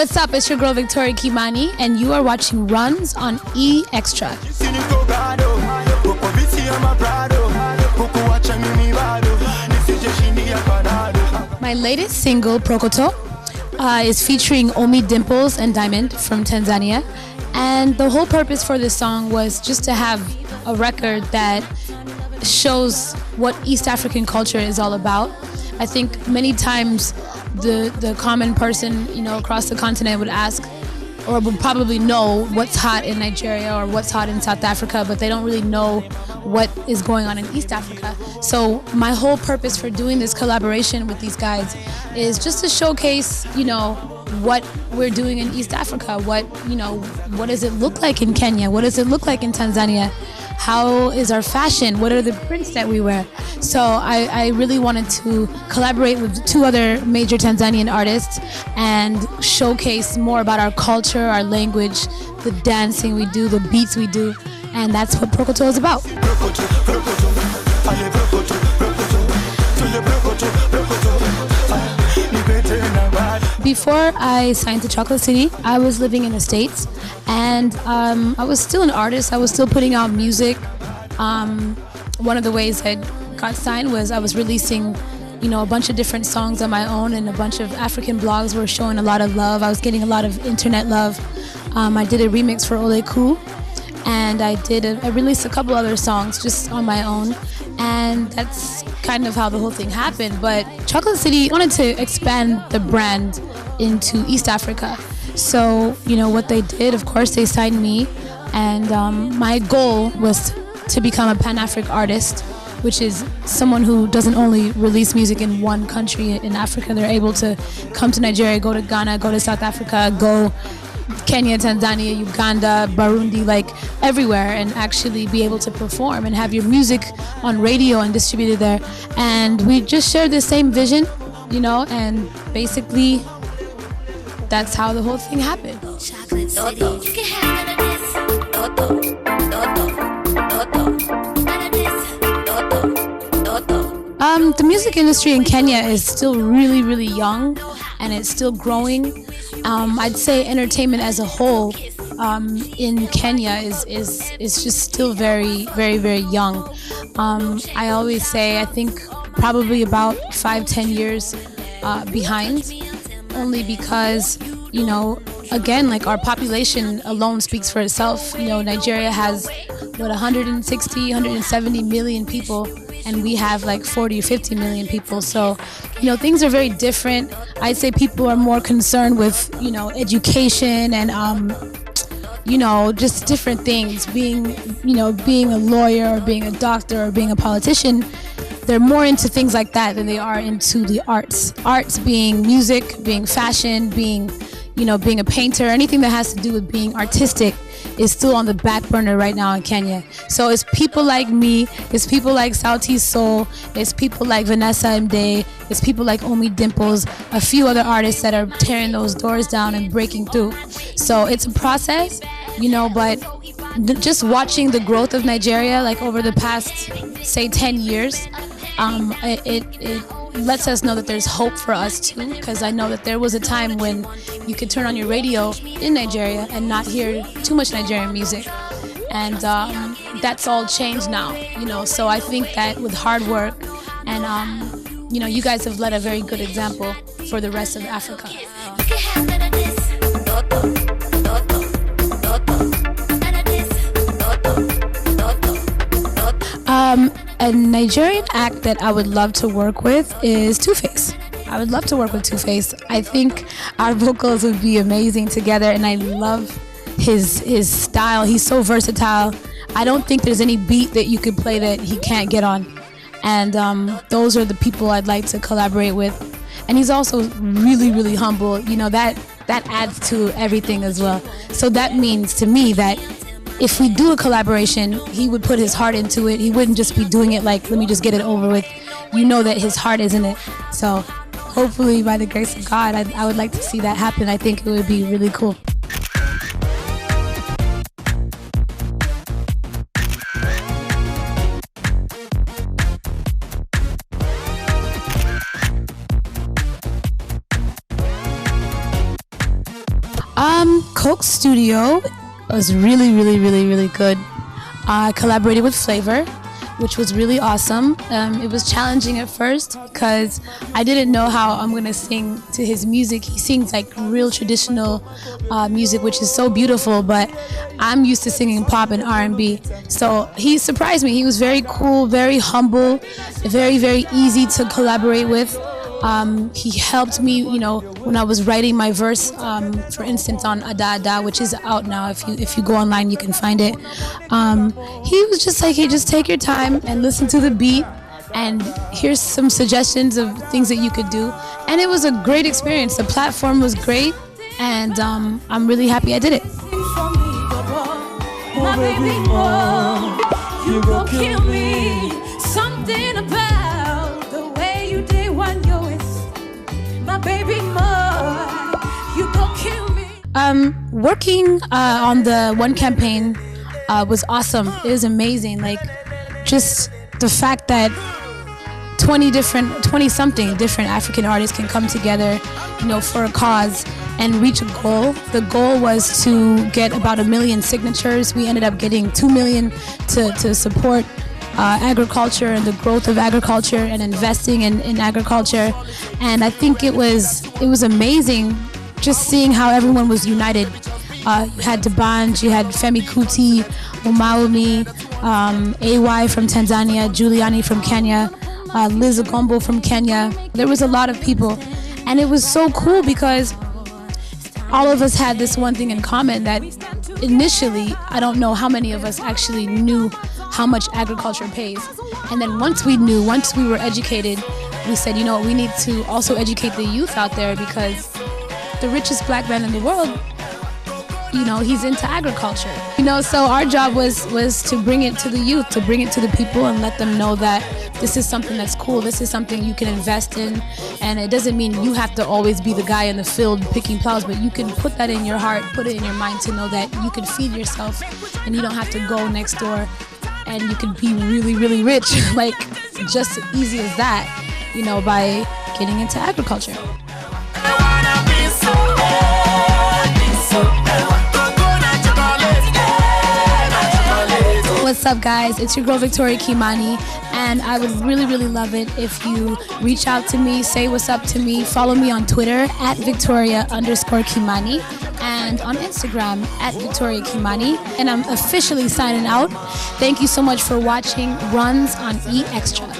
what's up? It's your girl Victoria Kimani, and you are watching Runz on E-Xtra. My latest single, Prokoto, is featuring Omi Dimples and Diamond from Tanzania. And the whole purpose for this song was just to have a record that shows what East African culture is all about. I think many times the common person, across the continent would ask or would probably know what's hot in Nigeria or what's hot in South Africa, but they don't really know what is going on in East Africa. So my whole purpose for doing this collaboration with these guys is just to showcase, what we're doing in East Africa. What does it look like in Kenya? What does it look like in Tanzania? How is our fashion? What are the prints that we wear? So I really wanted to collaborate with two other major Tanzanian artists and showcase more about our culture, our language, the dancing we do, the beats we do, and that's what Prokoto is about. Before I signed to Chocolate City, I was living in the States, and I was still an artist. I was still putting out music. One of the ways I got signed was I was releasing, a bunch of different songs on my own, and a bunch of African blogs were showing a lot of love. I was getting a lot of internet love. I did a remix for Ole Ku, and I released a couple other songs just on my own, and that's kind of how the whole thing happened. But Chocolate City wanted to expand the brand into East Africa. So, what they did, of course, they signed me, and my goal was to become a Pan-African artist, which is someone who doesn't only release music in one country in Africa. They're able to come to Nigeria, go to Ghana, go to South Africa, go Kenya, Tanzania, Uganda, Burundi, like everywhere, and actually be able to perform and have your music on radio and distributed there. And we just share the same vision, and basically that's how the whole thing happened. The music industry in Kenya is still really, really young, and it's still growing. I'd say entertainment as a whole in Kenya is just still very, very, very young. I always say I think probably about 5-10 years behind, only because again, like, our population alone speaks for itself. Nigeria has 160, 170 million people, and we have like 40 or 50 million people. So, things are very different. I'd say people are more concerned with, education and, just different things. Being a lawyer or being a doctor or being a politician, they're more into things like that than they are into the arts. Arts being music, being fashion, being a painter, anything that has to do with being artistic is still on the back burner right now in Kenya. So it's people like me, it's people like Sauti Soul, it's people like Vanessa Mdee, it's people like Omi Dimples, a few other artists that are tearing those doors down and breaking through. So it's a process, but just watching the growth of Nigeria, like over the past, say, 10 years, it lets us know that there's hope for us too, because I know that there was a time when you could turn on your radio in Nigeria and not hear too much Nigerian music, and that's all changed now, so I think that with hard work and you guys have led a very good example for the rest of Africa. A Nigerian act that I would love to work with is Two-Face. I would love to work with Two-Face. I think our vocals would be amazing together, and I love his style. He's so versatile. I don't think there's any beat that you could play that he can't get on. And those are the people I'd like to collaborate with. And he's also really, really humble. That adds to everything as well. So that means to me that if we do a collaboration, he would put his heart into it. He wouldn't just be doing it like, let me just get it over with. That his heart is in it. So hopefully, by the grace of God, I would like to see that happen. I think it would be really cool. Coke Studio was really, really, really, really good. I collaborated with Flavor, which was really awesome. It was challenging at first because I didn't know how I'm gonna sing to his music. He sings like real traditional music, which is so beautiful, but I'm used to singing pop and R&B. So he surprised me. He was very cool, very humble, very, very easy to collaborate with. He helped me, you know, when I was writing my verse, for instance, on Ada Ada, which is out now. If you go online, you can find it. He was just like, hey, just take your time and listen to the beat, and here's some suggestions of things that you could do. And it was a great experience. The platform was great, and I'm really happy I did it. My baby, you gon' kill me. Something about the way you did one yo is my baby more. You gon' kill me. Working on the one campaign was awesome. It was amazing. Like, just the fact that 20-something different African artists can come together, you know, for a cause and reach a goal. The goal was to get about 1 million signatures. We ended up getting 2 million to support agriculture and the growth of agriculture and investing in agriculture. And I think it was amazing just seeing how everyone was united. You had Dabanj, you had Femi Kuti, Umaumi, AY from Tanzania, Juliani from Kenya, Liz Agombo from Kenya. There was a lot of people, and it was so cool because all of us had this one thing in common, that initially, I don't know how many of us actually knew how much agriculture pays. And then once we were educated, we said, you know, we need to also educate the youth out there, because the richest black man in the world, you know, he's into agriculture. You know, so our job was to bring it to the youth, to bring it to the people and let them know that this is something that's cool, this is something you can invest in, and it doesn't mean you have to always be the guy in the field picking plows, but you can put that in your heart, put it in your mind to know that you can feed yourself and you don't have to go next door, and you can be really, really rich, like just as easy as that, you know, by getting into agriculture. What's up, guys? It's your girl Victoria Kimani, and I would really, really love it if you reach out to me, say what's up to me, follow me on Twitter at Victoria_Kimani, and on Instagram at Victoria Kimani. And I'm officially signing out. Thank you so much for watching Runz on E-Xtra.